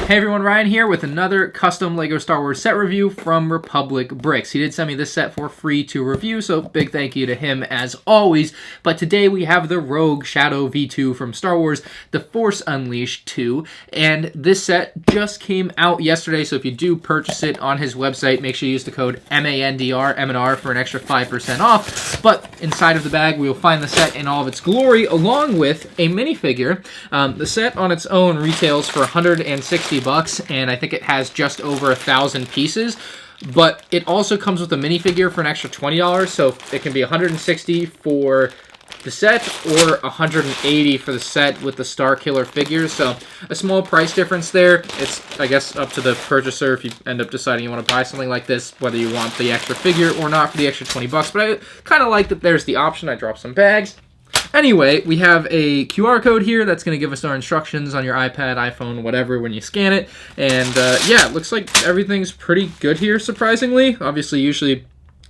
Hey everyone, Ryan here with another custom LEGO Star Wars set review from Republic Bricks. He did send me this set for free to review, so big thank you to him as always. But today we have the Rogue Shadow V2 from Star Wars, The Force Unleashed 2. And this set just came out yesterday, so if you do purchase it on his website, make sure you use the code MandR, M&R, for an extra 5% off. But inside of the bag, we will find the set in all of its glory, along with a minifigure. The set on its own retails for $160, and I think it has just over 1,000 pieces, but it also comes with a minifigure for an extra $20, so it can be $160 for the set or $180 for the set with the Starkiller figures. So a small price difference there. It's, I guess, up to the purchaser if you end up deciding you want to buy something like this, whether you want the extra figure or not for the extra $20. But I kind of like that there's the option. I dropped some bags. Anyway, we have a QR code here that's going to give us our instructions on your iPad, iPhone, whatever, when you scan it. And yeah, it looks like everything's pretty good here, surprisingly. Obviously, usually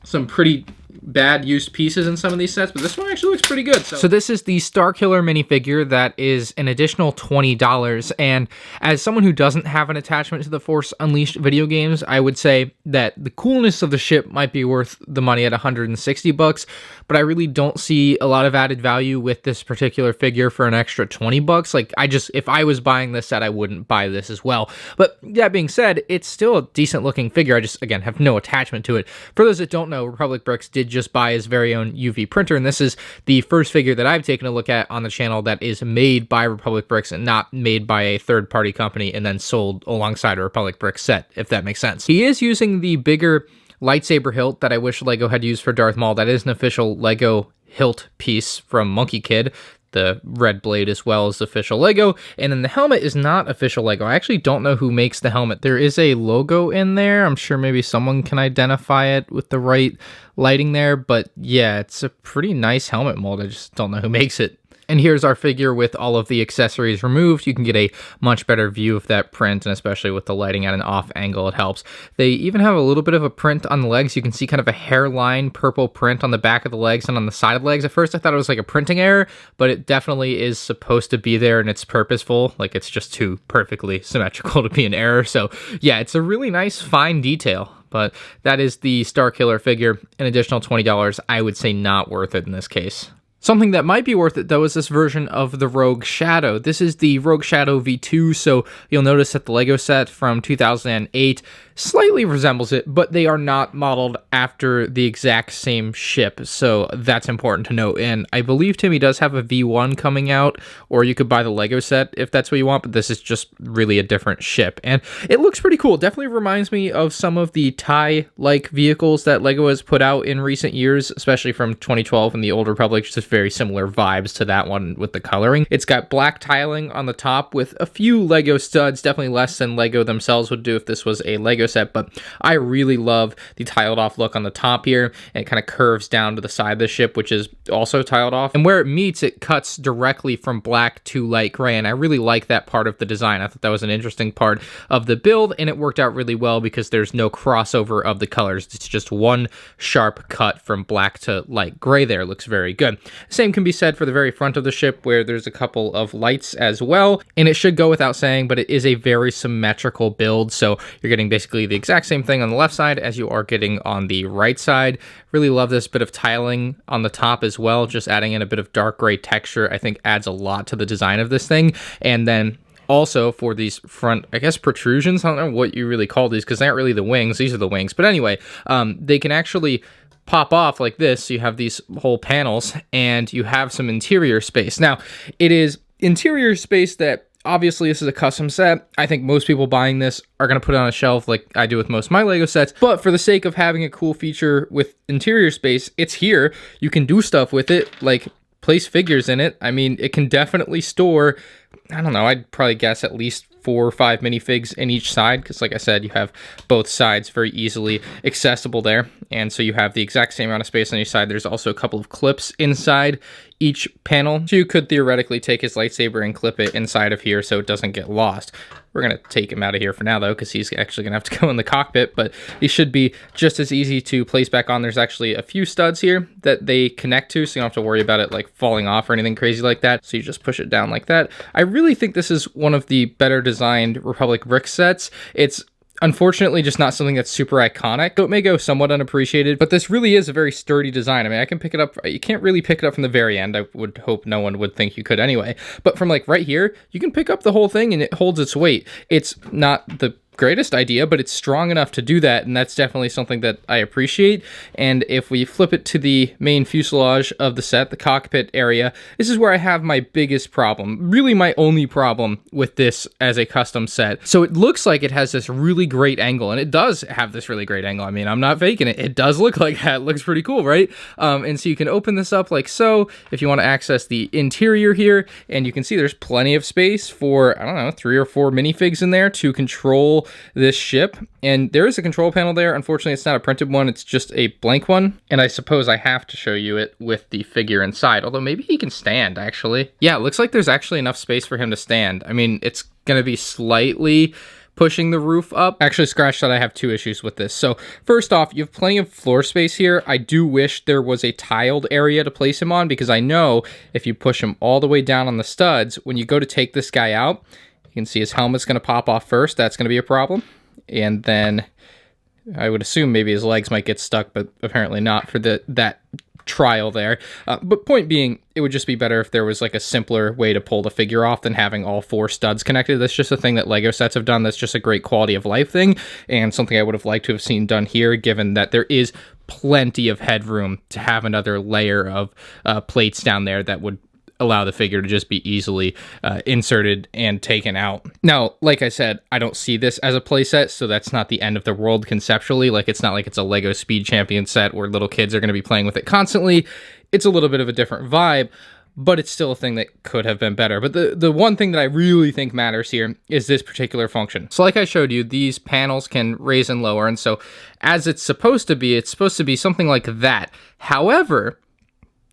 some pretty bad used pieces in some of these sets, but this one actually looks pretty good. So this is the Starkiller minifigure that is an additional $20, and as someone who doesn't have an attachment to the Force Unleashed video games, I would say that the coolness of the ship might be worth the money at $160, but I really don't see a lot of added value with this particular figure for an extra $20. Like, if I was buying this set, I wouldn't buy this as well. But that being said, it's still a decent looking figure. I just, again, have no attachment to it. For those that don't know, Republic Bricks did just buy his very own UV printer, and this is the first figure that I've taken a look at on the channel that is made by Republic Bricks and not made by a third-party company and then sold alongside a Republic Bricks set, if that makes sense. He is using the bigger lightsaber hilt that I wish LEGO had used for Darth Maul. That is an official LEGO hilt piece from Monkey Kid. The red blade as well as official LEGO, and then the helmet is not official LEGO. I actually don't know who makes the helmet. There is a logo in there. I'm sure maybe someone can identify it with the right lighting there, but yeah, it's a pretty nice helmet mold. I just don't know who makes it. And here's our figure with all of the accessories removed. You can get a much better view of that print, and especially with the lighting at an off angle, it helps. They even have a little bit of a print on the legs. You can see kind of a hairline purple print on the back of the legs and on the side of the legs. At first I thought it was like a printing error, but it definitely is supposed to be there, and it's purposeful. Like, it's just too perfectly symmetrical to be an error. So yeah, it's a really nice fine detail. But that is the Starkiller figure. An additional $20, I would say not worth it in this case. Something that might be worth it, though, is this version of the Rogue Shadow. This is the Rogue Shadow V2, so you'll notice that the LEGO set from 2008 slightly resembles it, but they are not modeled after the exact same ship, so that's important to note. And I believe Timmy does have a V1 coming out, or you could buy the LEGO set if that's what you want, but this is just really a different ship. And it looks pretty cool. It definitely reminds me of some of the TIE-like vehicles that LEGO has put out in recent years, especially from 2012 and the Old Republic. Just very similar vibes to that one with the coloring. It's got black tiling on the top with a few LEGO studs, definitely less than LEGO themselves would do if this was a LEGO set, but I really love the tiled off look on the top here, and it kind of curves down to the side of the ship, which is also tiled off, and where it meets, it cuts directly from black to light gray, and I really like that part of the design. I thought that was an interesting part of the build, and it worked out really well because there's no crossover of the colors. It's just one sharp cut from black to light gray there. It looks very good. Same can be said for the very front of the ship, where there's a couple of lights as well, and it should go without saying, but it is a very symmetrical build, so you're getting basically the exact same thing on the left side as you are getting on the right side. Really love this bit of tiling on the top as well, just adding in a bit of dark gray texture, I think adds a lot to the design of this thing. And then also for these front, I guess, protrusions, I don't know what you really call these, because they aren't really the wings, these are the wings, but anyway, they can actually pop off like this, so you have these whole panels, and you have some interior space. Now, it is interior space that, obviously, this is a custom set. I think most people buying this are going to put it on a shelf like I do with most of my LEGO sets, but for the sake of having a cool feature with interior space, it's here. You can do stuff with it, like place figures in it. I mean, it can definitely store, I don't know, I'd probably guess at least 4 or 5 minifigs in each side, because like I said, you have both sides very easily accessible there, and so you have the exact same amount of space on each side. There's also a couple of clips inside each panel, so you could theoretically take his lightsaber and clip it inside of here so it doesn't get lost. We're going to take him out of here for now, though, because he's actually going to have to go in the cockpit, but he should be just as easy to place back on. There's actually a few studs here that they connect to, so you don't have to worry about it like falling off or anything crazy like that, so you just push it down like that. I really think this is one of the better designs designed Republic brick sets. It's unfortunately just not something that's super iconic, so it may go somewhat unappreciated, but this really is a very sturdy design. I mean, I can pick it up. You can't really pick it up from the very end. I would hope no one would think you could anyway, but from like right here, you can pick up the whole thing and it holds its weight. It's not the greatest idea, but it's strong enough to do that, and that's definitely something that I appreciate. And if we flip it to the main fuselage of the set, the cockpit area, this is where I have my biggest problem, really my only problem with this as a custom set. So it looks like it has this really great angle, and it does have this really great angle. I mean, I'm not faking it. It does look like that. It looks pretty cool, right? And so you can open this up like so if you want to access the interior here, and you can see there's plenty of space for, I don't know, 3 or 4 minifigs in there to control this ship. And there is a control panel there. Unfortunately, it's not a printed one, it's just a blank one, and I suppose I have to show you it with the figure inside, although maybe he can stand actually. Yeah, it looks like there's actually enough space for him to stand. I mean, it's gonna be slightly pushing the roof up. Actually, scratch that, I have 2 issues with this. So first off, you have plenty of floor space here. I do wish there was a tiled area to place him on, because I know if you push him all the way down on the studs, when you go to take this guy out, you can see his helmet's going to pop off first. That's going to be a problem. And then I would assume maybe his legs might get stuck, but apparently not for that trial there. But point being, it would just be better if there was like a simpler way to pull the figure off than having all 4 studs connected. That's just a thing that Lego sets have done. That's just a great quality of life thing, and something I would have liked to have seen done here, given that there is plenty of headroom to have another layer of plates down there that would allow the figure to just be easily inserted and taken out. Now, like I said, I don't see this as a playset, so that's not the end of the world conceptually. Like, it's not like it's a Lego Speed Champion set where little kids are going to be playing with it constantly. It's a little bit of a different vibe, but it's still a thing that could have been better. But the one thing that I really think matters here is this particular function. So like I showed you, these panels can raise and lower, and so as it's supposed to be something like that. However,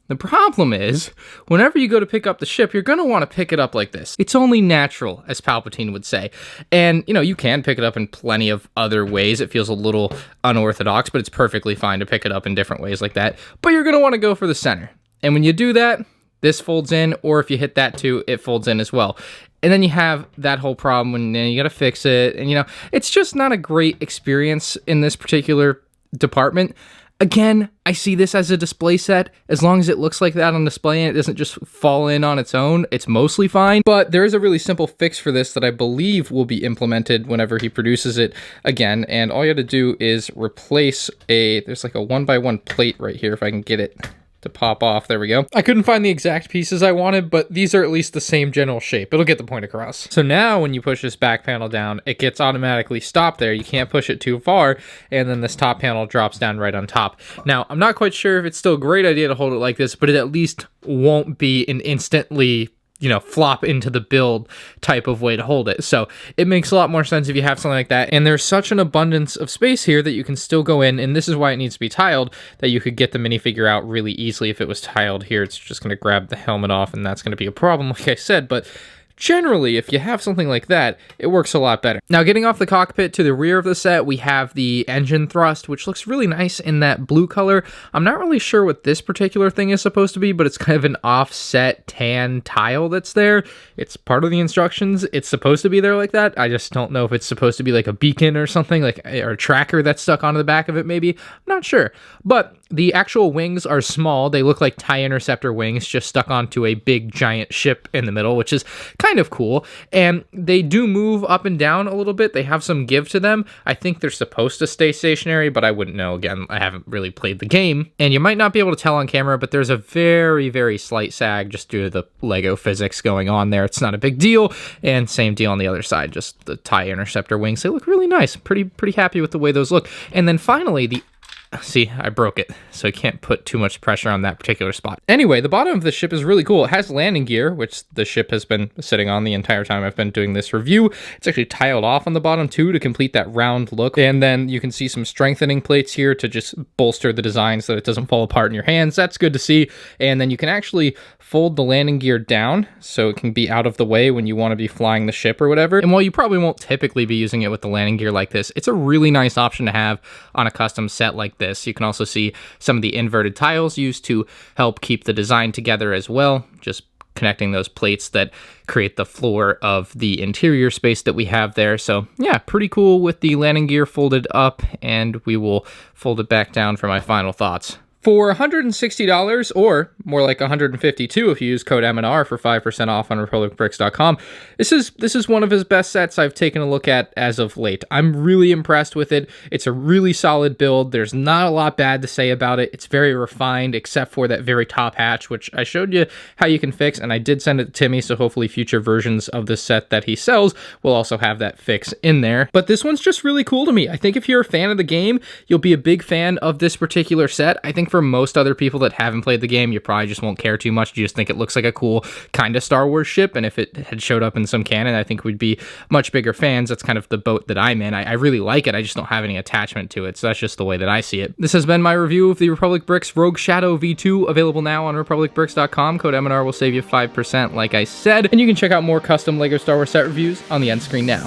the problem is, whenever you go to pick up the ship, you're going to want to pick it up like this. It's only natural, as Palpatine would say. And, you know, you can pick it up in plenty of other ways. It feels a little unorthodox, but it's perfectly fine to pick it up in different ways like that. But you're going to want to go for the center. And when you do that, this folds in, or if you hit that too, it folds in as well. And then you have that whole problem, and then you got to fix it. And, you know, it's just not a great experience in this particular department. Again, I see this as a display set. As long as it looks like that on display and it doesn't just fall in on its own, it's mostly fine. But there is a really simple fix for this that I believe will be implemented whenever he produces it again. And all you have to do is replace there's like a 1x1 plate right here, if I can get it to pop off. There we go. I couldn't find the exact pieces I wanted, but these are at least the same general shape. It'll get the point across. So now when you push this back panel down, it gets automatically stopped there. You can't push it too far, and then this top panel drops down right on top. Now, I'm not quite sure if it's still a great idea to hold it like this, but it at least won't be an instantly, you know, flop into the build type of way to hold it. So it makes a lot more sense if you have something like that. And there's such an abundance of space here that you can still go in, and this is why it needs to be tiled, that you could get the minifigure out really easily. If it was tiled here, it's just going to grab the helmet off, and that's going to be a problem, like I said. But generally, if you have something like that, it works a lot better. Now, getting off the cockpit to the rear of the set, we have the engine thrust, which looks really nice in that blue color. I'm not really sure what this particular thing is supposed to be, but it's kind of an offset tan tile that's there. It's part of the instructions. It's supposed to be there like that. I just don't know if it's supposed to be like a beacon or something, like, or a tracker that's stuck onto the back of it, maybe. I'm not sure. But the actual wings are small. They look like TIE Interceptor wings, just stuck onto a big giant ship in the middle, which is kind of cool. And they do move up and down a little bit. They have some give to them. I think they're supposed to stay stationary, but I wouldn't know. Again, I haven't really played the game. And you might not be able to tell on camera, but there's a very, very slight sag just due to the Lego physics going on there. It's not a big deal. And same deal on the other side, just the TIE Interceptor wings. They look really nice. Pretty happy with the way those look. And then finally, see, I broke it, so I can't put too much pressure on that particular spot. Anyway, the bottom of the ship is really cool. It has landing gear, which the ship has been sitting on the entire time I've been doing this review. It's actually tiled off on the bottom too to complete that round look. And then you can see some strengthening plates here to just bolster the design so that it doesn't fall apart in your hands. That's good to see. And then you can actually fold the landing gear down so it can be out of the way when you want to be flying the ship or whatever. And while you probably won't typically be using it with the landing gear like this, it's a really nice option to have on a custom set like this. You can also see some of the inverted tiles used to help keep the design together as well. Just connecting those plates that create the floor of the interior space that we have there. So yeah, pretty cool with the landing gear folded up, and we will fold it back down for my final thoughts. For $160, or more like $152 if you use code M&R for 5% off on republicbricks.com, this is one of his best sets I've taken a look at as of late. I'm really impressed with it. It's a really solid build. There's not a lot bad to say about it. It's very refined, except for that very top hatch, which I showed you how you can fix, and I did send it to Timmy, so hopefully future versions of this set that he sells will also have that fix in there. But this one's just really cool to me. I think if you're a fan of the game, you'll be a big fan of this particular set. I think for most other people that haven't played the game, you probably just won't care too much. You just think it looks like a cool kind of Star Wars ship, and if it had showed up in some canon, I think we'd be much bigger fans. That's kind of the boat that I'm in. I really like it. I just don't have any attachment to it, so that's just the way that I see it. This has been my review of the Republic Bricks Rogue Shadow V2, available now on republicbricks.com. Code M&R will save you 5%, like I said, and you can check out more custom LEGO Star Wars set reviews on the end screen now.